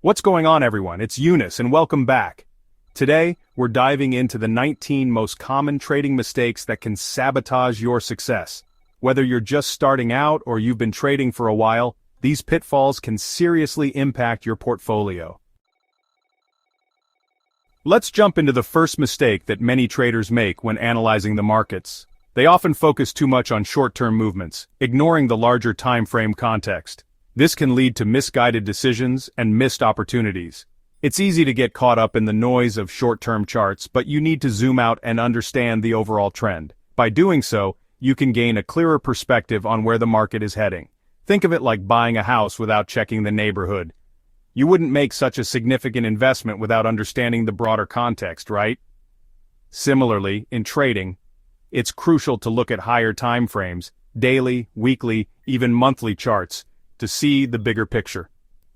What's going on, everyone? It's Eunice and welcome back. Today, we're diving into the 19 most common trading mistakes that can sabotage your success. Whether you're just starting out or you've been trading for a while, these pitfalls can seriously impact your portfolio. Let's jump into the first mistake that many traders make when analyzing the markets. They often focus too much on short-term movements, ignoring the larger time frame context. This can lead to misguided decisions and missed opportunities. It's easy to get caught up in the noise of short-term charts, but you need to zoom out and understand the overall trend. By doing so, you can gain a clearer perspective on where the market is heading. Think of it like buying a house without checking the neighborhood. You wouldn't make such a significant investment without understanding the broader context, right? Similarly, in trading, it's crucial to look at higher time frames, daily, weekly, even monthly charts, to see the bigger picture.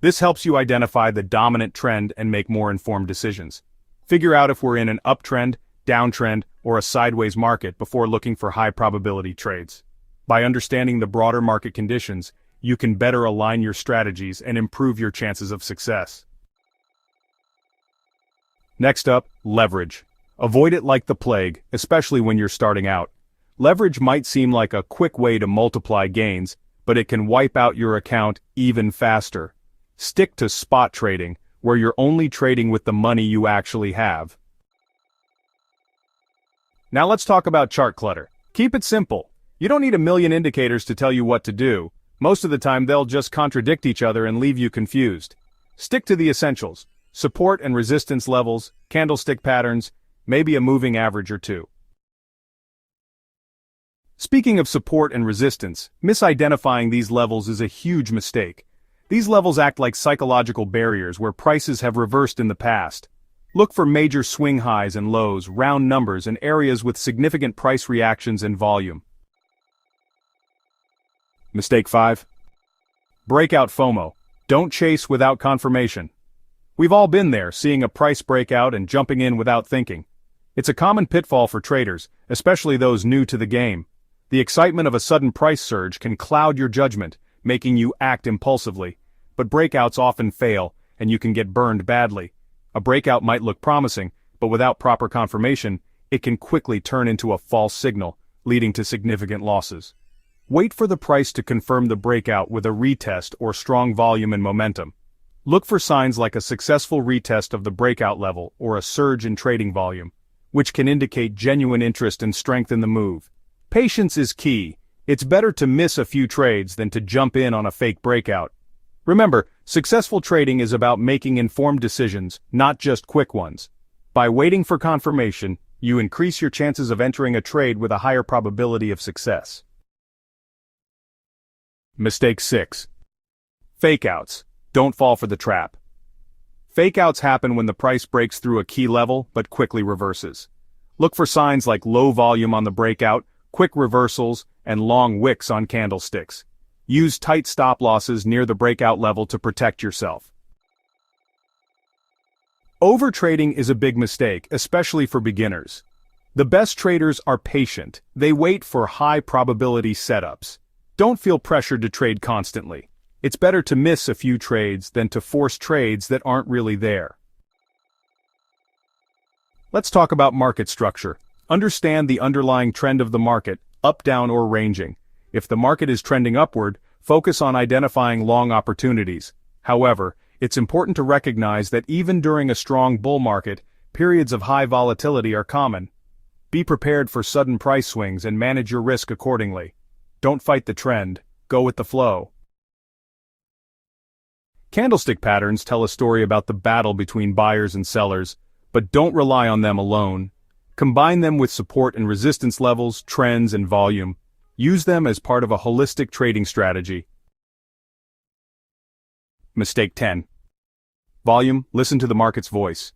This helps you identify the dominant trend and make more informed decisions. Figure out if we're in an uptrend, downtrend, or a sideways market before looking for high-probability trades. By understanding the broader market conditions, you can better align your strategies and improve your chances of success. Next up, leverage. Avoid it like the plague, especially when you're starting out. Leverage might seem like a quick way to multiply gains, but it can wipe out your account even faster. Stick to spot trading, where you're only trading with the money you actually have. Now let's talk about chart clutter. Keep it simple. You don't need a million indicators to tell you what to do. Most of the time they'll just contradict each other and leave you confused. Stick to the essentials: support and resistance levels, candlestick patterns, maybe a moving average or two. Speaking of support and resistance, misidentifying these levels is a huge mistake. These levels act like psychological barriers where prices have reversed in the past. Look for major swing highs and lows, round numbers, and areas with significant price reactions and volume. Mistake 5. Breakout FOMO. Don't chase without confirmation. We've all been there, seeing a price breakout and jumping in without thinking. It's a common pitfall for traders, especially those new to the game. The excitement of a sudden price surge can cloud your judgment, making you act impulsively. But breakouts often fail, and you can get burned badly. A breakout might look promising, but without proper confirmation, it can quickly turn into a false signal, leading to significant losses. Wait for the price to confirm the breakout with a retest or strong volume and momentum. Look for signs like a successful retest of the breakout level or a surge in trading volume, which can indicate genuine interest and strength in the move. Patience is key. It's better to miss a few trades than to jump in on a fake breakout. Remember, successful trading is about making informed decisions, not just quick ones. By waiting for confirmation, you increase your chances of entering a trade with a higher probability of success. Mistake 6. Fakeouts. Don't fall for the trap. Fakeouts happen when the price breaks through a key level but quickly reverses. Look for signs like low volume on the breakout, quick reversals, and long wicks on candlesticks. Use tight stop losses near the breakout level to protect yourself. Overtrading is a big mistake, especially for beginners. The best traders are patient. They wait for high-probability setups. Don't feel pressured to trade constantly. It's better to miss a few trades than to force trades that aren't really there. Let's talk about market structure. Understand the underlying trend of the market, up, down, or ranging. If the market is trending upward, focus on identifying long opportunities. However, it's important to recognize that even during a strong bull market, periods of high volatility are common. Be prepared for sudden price swings and manage your risk accordingly. Don't fight the trend, go with the flow. Candlestick patterns tell a story about the battle between buyers and sellers, but don't rely on them alone. Combine them with support and resistance levels, trends, and volume. Use them as part of a holistic trading strategy. Mistake 10. Volume. Listen to the market's voice.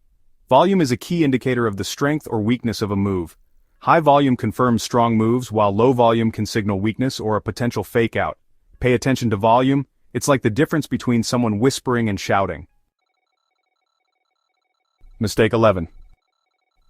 Volume is a key indicator of the strength or weakness of a move. High volume confirms strong moves, while low volume can signal weakness or a potential fake out. Pay attention to volume. It's like the difference between someone whispering and shouting. Mistake 11.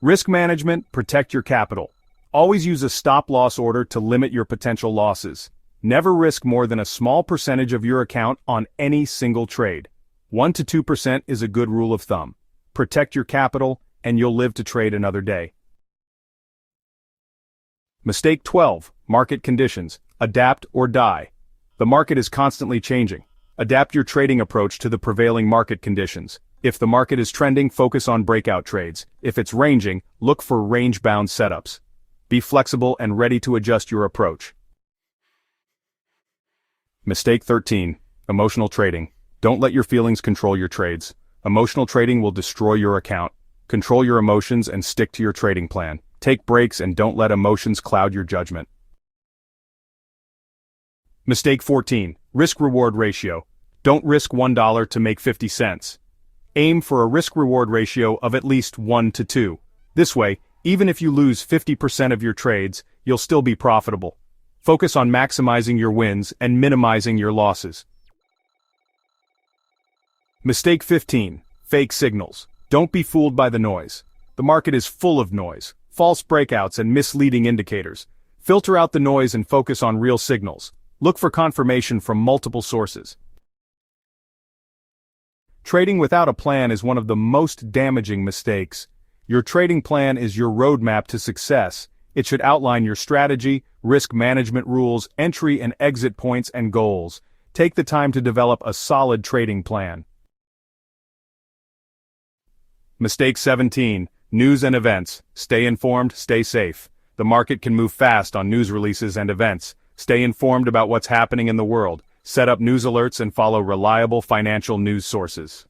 Risk management. Protect your capital. Always use a stop-loss order to limit your potential losses. Never risk more than a small percentage of your account on any single trade. 1 to 2% is a good rule of thumb. Protect your capital, and you'll live to trade another day. Mistake 12. Market conditions. Adapt or die. The market is constantly changing. Adapt your trading approach to the prevailing market conditions. If the market is trending, focus on breakout trades. If it's ranging, look for range-bound setups. Be flexible and ready to adjust your approach. Mistake 13. Emotional trading. Don't let your feelings control your trades. Emotional trading will destroy your account. Control your emotions and stick to your trading plan. Take breaks and don't let emotions cloud your judgment. Mistake 14. Risk-reward ratio. Don't risk $1 to make 50 cents. Aim for a risk-reward ratio of at least 1 to 2. This way, even if you lose 50% of your trades, you'll still be profitable. Focus on maximizing your wins and minimizing your losses. Mistake 15. Fake signals. Don't be fooled by the noise. The market is full of noise, false breakouts and misleading indicators. Filter out the noise and focus on real signals. Look for confirmation from multiple sources. Trading without a plan is one of the most damaging mistakes. Your trading plan is your roadmap to success. It should outline your strategy, risk management rules, entry and exit points and goals. Take the time to develop a solid trading plan. Mistake 17. News and events. Stay informed, stay safe. The market can move fast on news releases and events. Stay informed about what's happening in the world. Set up news alerts and follow reliable financial news sources.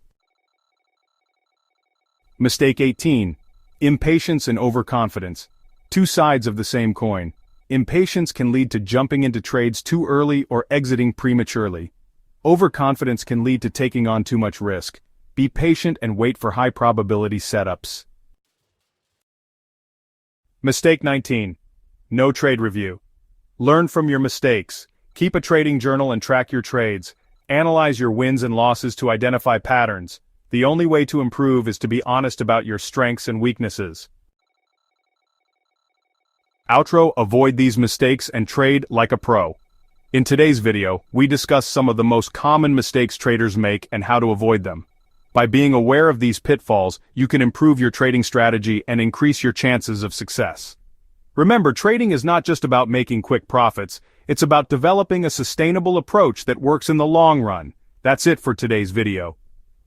Mistake 18. Impatience and overconfidence. Two sides of the same coin. Impatience can lead to jumping into trades too early or exiting prematurely. Overconfidence can lead to taking on too much risk. Be patient and wait for high-probability setups. Mistake 19. No trade review. Learn from your mistakes. Keep a trading journal and track your trades. Analyze your wins and losses to identify patterns. The only way to improve is to be honest about your strengths and weaknesses. Outro: avoid these mistakes and trade like a pro. In today's video, we discuss some of the most common mistakes traders make and how to avoid them. By being aware of these pitfalls, you can improve your trading strategy and increase your chances of success. Remember, trading is not just about making quick profits, it's about developing a sustainable approach that works in the long run. That's it for today's video.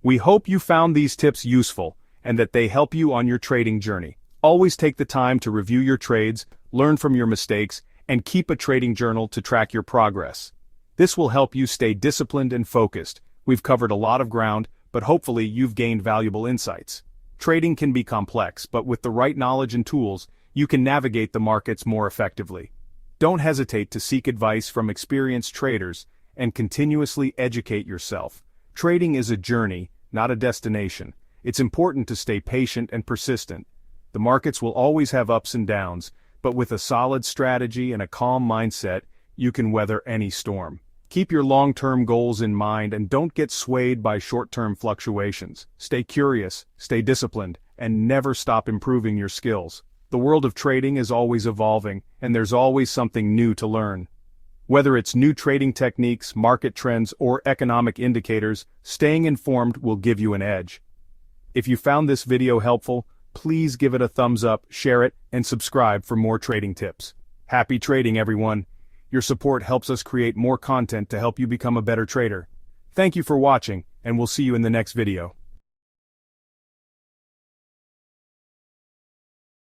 We hope you found these tips useful, and that they help you on your trading journey. Always take the time to review your trades, learn from your mistakes, and keep a trading journal to track your progress. This will help you stay disciplined and focused. We've covered a lot of ground, but hopefully you've gained valuable insights. Trading can be complex, but with the right knowledge and tools, you can navigate the markets more effectively. Don't hesitate to seek advice from experienced traders and continuously educate yourself. Trading is a journey, not a destination. It's important to stay patient and persistent. The markets will always have ups and downs, but with a solid strategy and a calm mindset, you can weather any storm. Keep your long-term goals in mind and don't get swayed by short-term fluctuations. Stay curious, stay disciplined, and never stop improving your skills. The world of trading is always evolving, and there's always something new to learn. Whether it's new trading techniques, market trends, or economic indicators, staying informed will give you an edge. If you found this video helpful, please give it a thumbs up, share it, and subscribe for more trading tips. Happy trading, everyone! Your support helps us create more content to help you become a better trader. Thank you for watching, and we'll see you in the next video.